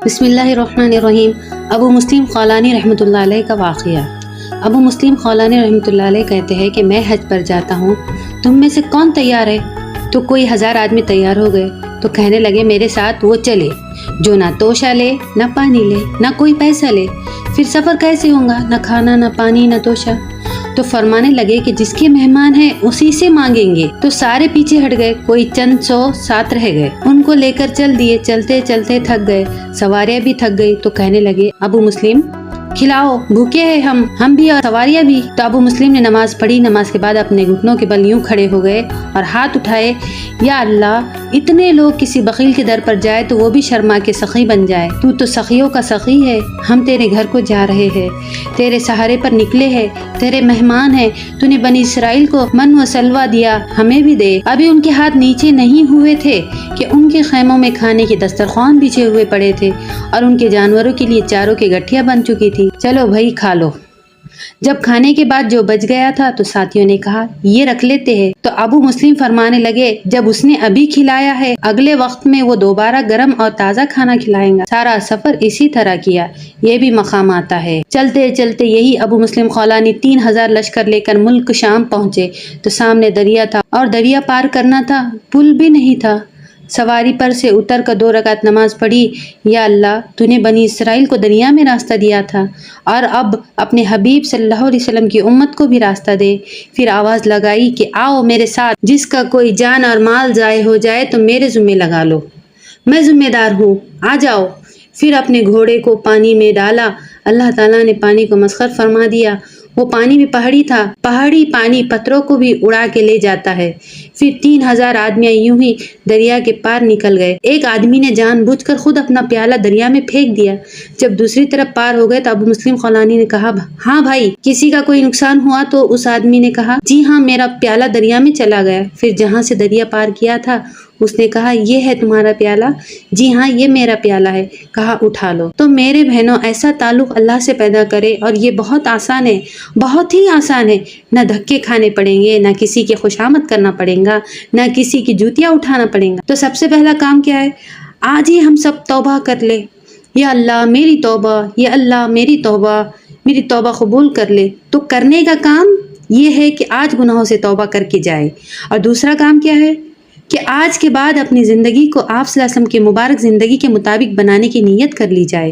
بسم اللہ الرحمن الرحیم۔ ابو مسلم خولانی رحمۃ اللہ علیہ کا واقعہ۔ ابو مسلم خولانی رحمۃ اللہ علیہ کہتے ہیں کہ میں حج پر جاتا ہوں، تم میں سے کون تیار ہے؟ تو کوئی 1000 آدمی تیار ہو گئے تو کہنے لگے میرے ساتھ وہ چلے جو نہ توشہ لے نہ پانی لے نہ کوئی پیسہ لے، پھر سفر کیسے ہوگا؟ نہ کھانا نہ پانی نہ توشہ۔ تو فرمانے لگے کہ جس کے مہمان ہیں اسی سے مانگیں گے۔ تو سارے پیچھے ہٹ گئے، کوئی چند 100 ساتھ رہ گئے، ان کو لے کر چل دیے۔ چلتے چلتے تھک گئے، سواریاں بھی تھک گئی تو کہنے لگے ابو مسلم کھلاؤ، بھوکے ہیں ہم بھی اور سواریاں بھی۔ تو ابو مسلم نے نماز پڑھی، نماز کے بعد اپنے گھٹنوں کے بل یوں کھڑے ہو گئے اور ہاتھ اٹھائے، یا اللہ اتنے لوگ کسی بخیل کے در پر جائے تو وہ بھی شرما کے سخی بن جائے، تو سخیوں کا سخی ہے، ہم تیرے گھر کو جا رہے ہیں، تیرے سہارے پر نکلے ہیں، تیرے مہمان ہیں، تو نے بنی اسرائیل کو من و سلوہ دیا، ہمیں بھی دے۔ ابھی ان کے ہاتھ نیچے نہیں ہوئے تھے کہ ان کے خیموں میں کھانے کے دسترخوان بچھے ہوئے پڑے تھے اور ان کے جانوروں کے لیے چاروں کی گٹھیاں بن چکی تھی، چلو بھائی کھا لو۔ جب کھانے کے بعد جو بچ گیا تھا تو ساتھیوں نے کہا یہ رکھ لیتے ہیں۔ تو ابو مسلم فرمانے لگے جب اس نے ابھی کھلایا ہے اگلے وقت میں وہ دوبارہ گرم اور تازہ کھانا کھلائیں گا۔ سارا سفر اسی طرح کیا، یہ بھی مقام آتا ہے۔ چلتے چلتے یہی ابو مسلم خولانی 3000 لشکر لے کر ملک شام پہنچے تو سامنے دریا تھا اور دریا پار کرنا تھا، پل بھی نہیں تھا۔ سواری پر سے اتر کر 2 رکعت نماز پڑھی، یا اللہ تو نے بنی اسرائیل کو دریا میں راستہ دیا تھا اور اب اپنے حبیب صلی اللہ علیہ وسلم کی امت کو بھی راستہ دے۔ پھر آواز لگائی کہ آؤ میرے ساتھ، جس کا کوئی جان اور مال ضائع ہو جائے تو میرے ذمہ لگا لو، میں ذمہ دار ہوں، آ جاؤ۔ پھر اپنے گھوڑے کو پانی میں ڈالا، اللہ تعالیٰ نے پانی کو مسخر فرما دیا، وہ پانی بھی پہاڑی تھا، پہاڑی پانی پتھروں کو بھی اڑا کے لے جاتا ہے۔ پھر 3000 آدمی یوں ہی دریا کے پار نکل گئے۔ ایک آدمی نے جان بوجھ کر خود اپنا پیالہ دریا میں پھینک دیا۔ جب دوسری طرف پار ہو گئے تو ابو مسلم خولانی نے کہا ہاں بھائی کسی کا کوئی نقصان ہوا؟ تو اس آدمی نے کہا جی ہاں میرا پیالہ دریا میں چلا گیا۔ پھر جہاں سے دریا پار کیا تھا اس نے کہا یہ ہے تمہارا پیالہ؟ جی ہاں یہ میرا پیالہ ہے۔ کہا اٹھا لو۔ تو میرے بہنوں ایسا تعلق اللہ سے پیدا کرے اور یہ بہت آسان ہے، بہت ہی آسان ہے، نہ دھکے کھانے پڑیں گے، نہ کسی کی خوشامد کرنا پڑے گا، نہ کسی کی جوتیاں اٹھانا پڑیں گا۔ تو سب سے پہلا کام کیا ہے؟ آج ہی ہم سب توبہ کر لے، یا اللہ میری توبہ، یا اللہ میری توبہ قبول کر لے۔ تو کرنے کا کام یہ ہے کہ آج گناہوں سے توبہ کر کے جائے۔ اور دوسرا کام کیا ہے کہ آج کے بعد اپنی زندگی کو آپ صلی اللہ علیہ وسلم کی مبارک زندگی کے مطابق بنانے کی نیت کر لی جائے۔